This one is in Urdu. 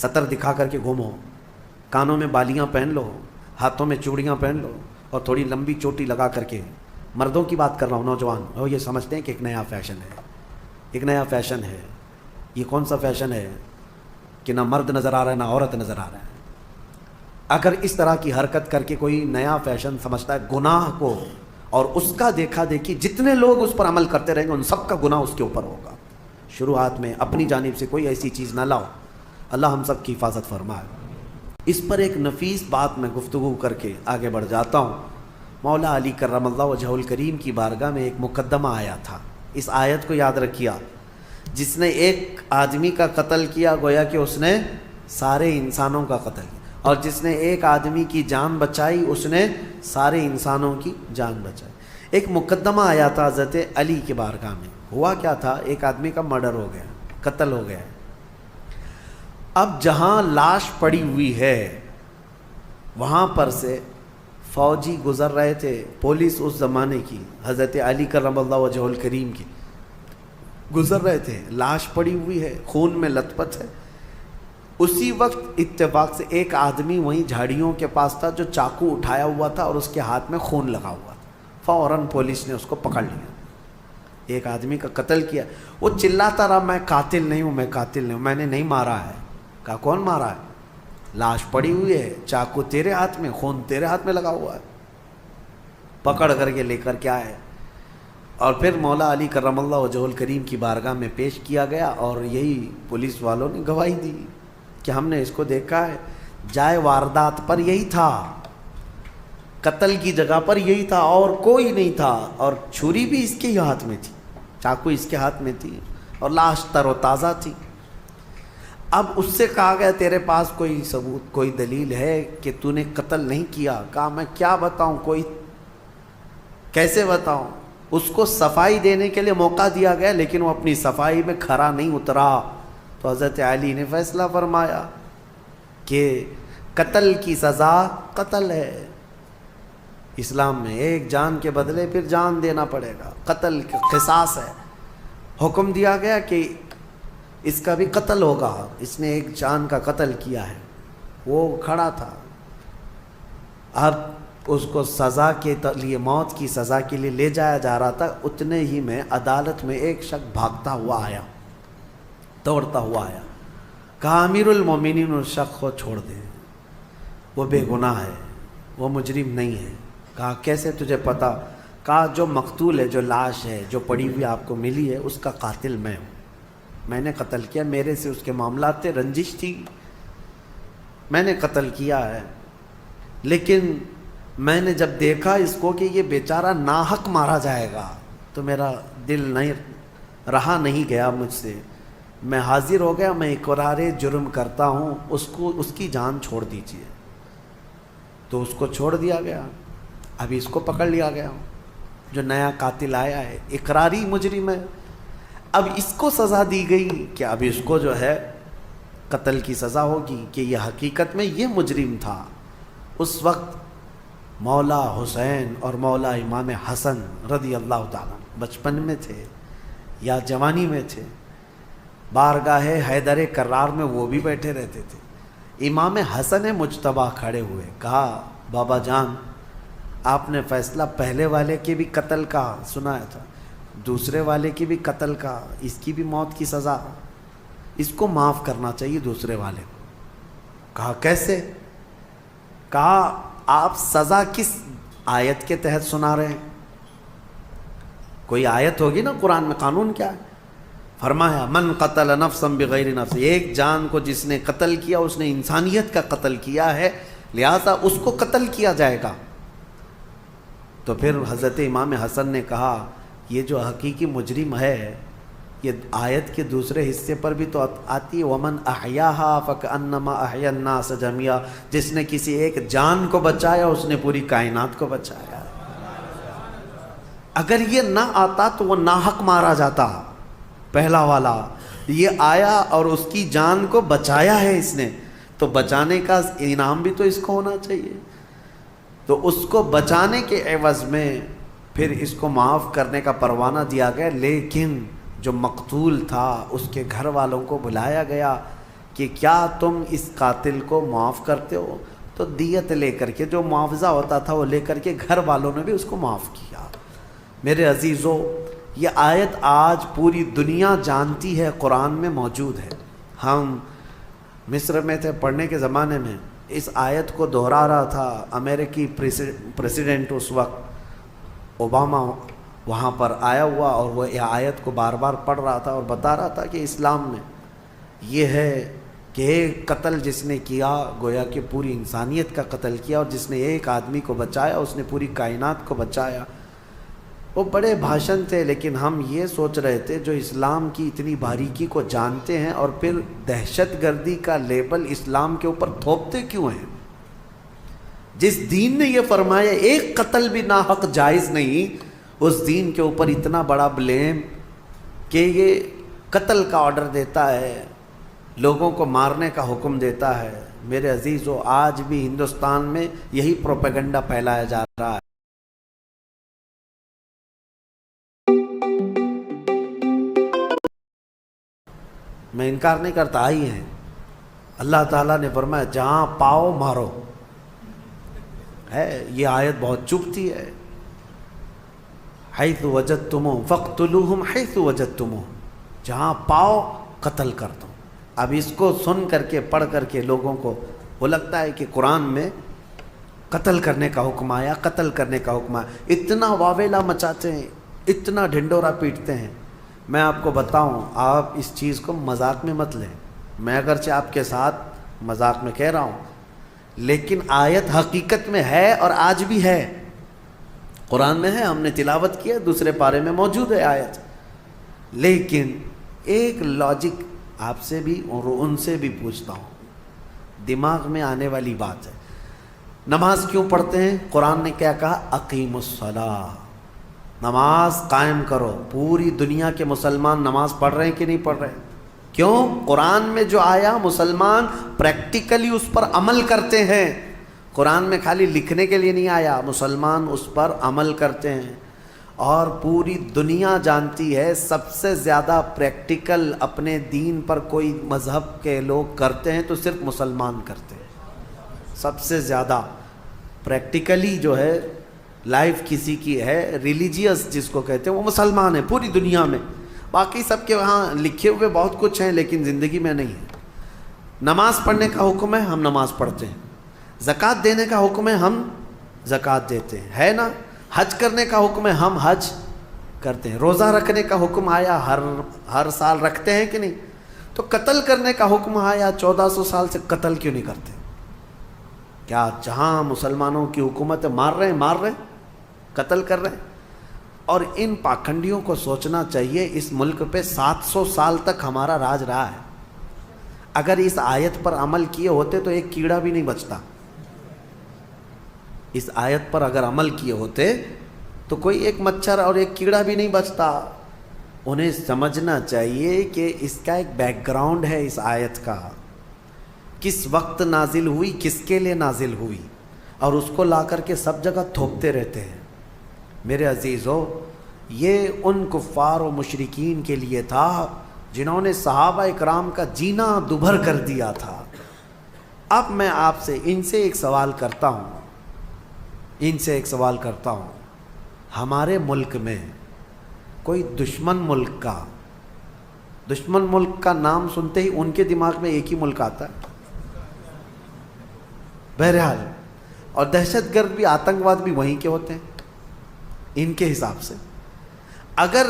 سطر دکھا کر کے گھومو، کانوں میں بالیاں پہن لو، ہاتھوں میں چوڑیاں پہن لو اور تھوڑی لمبی چوٹی لگا کر کے، مردوں کی بات کر رہا ہوں، نوجوان وہ یہ سمجھتے ہیں کہ ایک نیا فیشن ہے، ایک نیا فیشن ہے۔ یہ کون سا فیشن ہے کہ نہ مرد نظر آ رہا ہے نہ عورت نظر آ رہا ہے۔ اگر اس طرح کی حرکت کر کے کوئی نیا فیشن سمجھتا ہے گناہ کو، اور اس کا دیکھا دیکھی جتنے لوگ اس پر عمل کرتے رہیں گے ان سب کا گناہ اس کے اوپر ہوگا۔ شروعات میں اپنی جانب سے کوئی ایسی چیز نہ لاؤ، اللہ ہم سب کی حفاظت فرمائے۔ اس پر ایک نفیس بات میں گفتگو کر کے آگے بڑھ جاتا ہوں۔ مولا علی کرم اللہ وجہہ الکریم کی بارگاہ میں ایک مقدمہ آیا تھا، اس آیت کو یاد رکھیا، جس نے ایک آدمی کا قتل کیا گویا کہ اس نے سارے انسانوں کا قتل کیا، اور جس نے ایک آدمی کی جان بچائی اس نے سارے انسانوں کی جان بچائی۔ ایک مقدمہ آیا تھا حضرت علی کی بارگاہ میں۔ ہوا کیا تھا، ایک آدمی کا مرڈر ہو گیا، قتل ہو گیا۔ اب جہاں لاش پڑی ہوئی ہے وہاں پر سے فوجی گزر رہے تھے، پولیس اس زمانے کی حضرت علی کرم اللہ وجہہ الکریم کی گزر رہے تھے، لاش پڑی ہوئی ہے، خون میں لت پت ہے۔ اسی وقت اتفاق سے ایک آدمی وہیں جھاڑیوں کے پاس تھا جو چاقو اٹھایا ہوا تھا اور اس کے ہاتھ میں خون لگا ہوا تھا۔ فوراً پولیس نے اس کو پکڑ لیا، ایک آدمی کا قتل کیا۔ وہ چلاتا رہا میں قاتل نہیں ہوں، میں قاتل نہیں ہوں، میں نے نہیں مارا ہے۔ کہا کون مارا ہے؟ لاش پڑی ہوئی ہے، چاقو تیرے ہاتھ میں، خون تیرے ہاتھ میں لگا ہوا ہے۔ پکڑ کر کے لے کر کے آئے اور پھر مولا علی کرم اللہ وجہہ الکریم کی بارگاہ میں پیش کیا گیا، اور یہی پولیس والوں نے گواہی دی کہ ہم نے اس کو دیکھا ہے، جائے واردات پر یہی تھا، قتل کی جگہ پر یہی تھا اور کوئی نہیں تھا، اور چھری بھی اس کے ہی ہاتھ میں تھی، چاقو اس کے ہاتھ میں تھی، اور لاش تر و تازہ تھی۔ اب اس سے کہا گیا تیرے پاس کوئی ثبوت، کوئی دلیل ہے کہ تو نے قتل نہیں کیا؟ کہا میں کیا بتاؤں، کوئی کیسے بتاؤں؟ اس کو صفائی دینے کے لیے موقع دیا گیا لیکن وہ اپنی صفائی میں کھرا نہیں اترا، تو حضرت علی نے فیصلہ فرمایا کہ قتل کی سزا قتل ہے، اسلام میں ایک جان کے بدلے پھر جان دینا پڑے گا، قتل کا قصاص ہے۔ حکم دیا گیا کہ اس کا بھی قتل ہوگا، اس نے ایک جان کا قتل کیا ہے۔ وہ کھڑا تھا، اب اس کو سزا کے لیے، موت کی سزا کے لیے لے جایا جا رہا تھا، اتنے ہی میں عدالت میں ایک شخص بھاگتا ہوا آیا، دوڑتا ہوا آیا، کہا امیر المومنین اس شخص کو چھوڑ دیں، وہ بے گناہ ہے، وہ مجرم نہیں ہے۔ کہا کیسے تجھے پتا؟ کہا جو مقتول ہے، جو لاش ہے جو پڑی ہوئی آپ کو ملی ہے، اس کا قاتل میں ہوں، میں نے قتل کیا، میرے سے اس کے معاملات تھے، رنجش تھی، میں نے قتل کیا ہے۔ لیکن میں نے جب دیکھا اس کو کہ یہ بیچارہ ناحق مارا جائے گا تو میرا دل نہیں رہا، نہیں گیا مجھ سے، میں حاضر ہو گیا، میں اقرار جرم کرتا ہوں، اس کی جان چھوڑ دیجیے۔ تو اس کو چھوڑ دیا گیا۔ ابھی اس کو پکڑ لیا گیا جو نیا قاتل آیا ہے، اقراری مجرم ہے۔ اب اس کو سزا دی گئی کہ اب اس کو جو ہے قتل کی سزا ہوگی کہ یہ حقیقت میں یہ مجرم تھا۔ اس وقت مولا حسین اور مولا امام حسن رضی اللہ تعالیٰ بچپن میں تھے یا جوانی میں تھے، بارگاہ حیدر کرار میں وہ بھی بیٹھے رہتے تھے۔ امام حسن مجتبیٰ کھڑے ہوئے، کہا بابا جان آپ نے فیصلہ پہلے والے کے بھی قتل کا سنایا تھا، دوسرے والے کی بھی قتل کا، اس کی بھی موت کی سزا، اس کو معاف کرنا چاہیے دوسرے والے کو۔ کہا کیسے؟ کہا آپ سزا کس آیت کے تحت سنا رہے ہیں؟ کوئی آیت ہوگی نا قرآن میں، قانون کیا ہے؟ فرمایا من قتل نفسا بغیر نفس، ایک جان کو جس نے قتل کیا اس نے انسانیت کا قتل کیا ہے، لہذا اس کو قتل کیا جائے گا۔ تو پھر حضرت امام حسن نے کہا یہ جو حقیقی مجرم ہے، یہ آیت کے دوسرے حصے پر بھی تو آتی ہے ومن احیاها فکانما احیا الناس جميعا، جس نے کسی ایک جان کو بچایا اس نے پوری کائنات کو بچایا۔ اگر یہ نہ آتا تو وہ ناحق مارا جاتا، پہلا والا یہ آیا اور اس کی جان کو بچایا ہے اس نے، تو بچانے کا انعام بھی تو اس کو ہونا چاہیے۔ تو اس کو بچانے کے عوض میں پھر اس کو معاف کرنے کا پروانہ دیا گیا، لیکن جو مقتول تھا اس کے گھر والوں کو بلایا گیا کہ کیا تم اس قاتل کو معاف کرتے ہو؟ تو دیت لے کر کے، جو معاوضہ ہوتا تھا وہ لے کر کے گھر والوں نے بھی اس کو معاف کیا۔ میرے عزیزو، یہ آیت آج پوری دنیا جانتی ہے، قرآن میں موجود ہے۔ ہم مصر میں تھے پڑھنے کے زمانے میں، اس آیت کو دہرا رہا تھا امریکی پریسیڈنٹ اس وقت اوباما، وہاں پر آیا ہوا، اور وہ یہ آیت کو بار بار پڑھ رہا تھا اور بتا رہا تھا کہ اسلام میں یہ ہے کہ ایک قتل جس نے کیا گویا کہ پوری انسانیت کا قتل کیا، اور جس نے ایک آدمی کو بچایا اس نے پوری کائنات کو بچایا۔ وہ بڑے بھاشن تھے، لیکن ہم یہ سوچ رہے تھے جو اسلام کی اتنی باریکی کو جانتے ہیں اور پھر دہشت گردی کا لیبل اسلام کے اوپر تھوپتے کیوں ہیں؟ جس دین نے یہ فرمایا ایک قتل بھی ناحق جائز نہیں، اس دین کے اوپر اتنا بڑا بلیم کہ یہ قتل کا آرڈر دیتا ہے، لوگوں کو مارنے کا حکم دیتا ہے۔ میرے عزیزو، آج بھی ہندوستان میں یہی پروپیگنڈا پھیلایا جا رہا ہے۔ میں انکار نہیں کرتا، آئی ہیں، اللہ تعالیٰ نے فرمایا جہاں پاؤ مارو، ہے یہ آیت بہت چبھتی ہے، حیث وجدتموہ فاقتلوہم حیث وجدتموہ، جہاں پاؤ قتل کر دو۔ اب اس کو سن کر کے پڑھ کر کے لوگوں کو وہ لگتا ہے کہ قرآن میں قتل کرنے کا حکم آیا، قتل کرنے کا حکم آیا، اتنا واویلا مچاتے ہیں، اتنا ڈھنڈورا پیٹتے ہیں۔ میں آپ کو بتاؤں، آپ اس چیز کو مذاق میں مت لیں، میں اگرچہ آپ کے ساتھ مذاق میں کہہ رہا ہوں، لیکن آیت حقیقت میں ہے اور آج بھی ہے، قرآن میں ہے، ہم نے تلاوت کیا، دوسرے پارے میں موجود ہے آیت۔ لیکن ایک لاجک آپ سے بھی اور ان سے بھی پوچھتا ہوں، دماغ میں آنے والی بات ہے، نماز کیوں پڑھتے ہیں؟ قرآن نے کیا کہا؟ اقیم الصلاۃ، نماز قائم کرو۔ پوری دنیا کے مسلمان نماز پڑھ رہے ہیں کہ نہیں پڑھ رہے؟ کیوں؟ قرآن میں جو آیا مسلمان پریکٹیکلی اس پر عمل کرتے ہیں، قرآن میں خالی لکھنے کے لیے نہیں آیا، مسلمان اس پر عمل کرتے ہیں۔ اور پوری دنیا جانتی ہے سب سے زیادہ پریکٹیکل اپنے دین پر کوئی مذہب کے لوگ کرتے ہیں تو صرف مسلمان کرتے ہیں، سب سے زیادہ پریکٹیکلی جو ہے لائف کسی کی ہے ریلیجیس جس کو کہتے ہیں وہ مسلمان ہے پوری دنیا میں، باقی سب کے وہاں لکھے ہوئے بہت کچھ ہیں لیکن زندگی میں نہیں ہے۔ نماز پڑھنے کا حکم ہے، ہم نماز پڑھتے ہیں، زکوٰۃ دینے کا حکم ہے، ہم زکوٰۃ دیتے ہیں، ہے نا؟ حج کرنے کا حکم ہے، ہم حج کرتے ہیں، روزہ رکھنے کا حکم آیا، ہر سال رکھتے ہیں کہ نہیں؟ تو قتل کرنے کا حکم آیا، 1400 سال سے قتل کیوں نہیں کرتے؟ کیا جہاں مسلمانوں کی حکومت ہے مار رہے ہیں، قتل کر رہے ہیں؟ اور ان پاکھنڈیوں کو سوچنا چاہیے، اس ملک پہ 700 سال تک ہمارا راج رہا ہے، اگر اس آیت پر عمل کیے ہوتے تو ایک کیڑا بھی نہیں بچتا، اس آیت پر اگر عمل کیے ہوتے تو کوئی ایک مچھر اور ایک کیڑا بھی نہیں بچتا۔ انہیں سمجھنا چاہیے کہ اس کا ایک بیک گراؤنڈ ہے، اس آیت کا کس وقت نازل ہوئی، کس کے لیے نازل ہوئی، اور اس کو لا کر کے سب جگہ تھوپتے رہتے ہیں۔ میرے عزیزو، یہ ان کفار و مشرکین کے لیے تھا جنہوں نے صحابہ اکرام کا جینا دوبھر کر دیا تھا۔ اب میں آپ سے ان سے ایک سوال کرتا ہوں، ہمارے ملک میں کوئی دشمن ملک کا نام سنتے ہی ان کے دماغ میں ایک ہی ملک آتا ہے، بہرحال، اور دہشت گرد بھی، آتنکواد بھی وہیں کے ہوتے ہیں ان کے حساب سے۔ اگر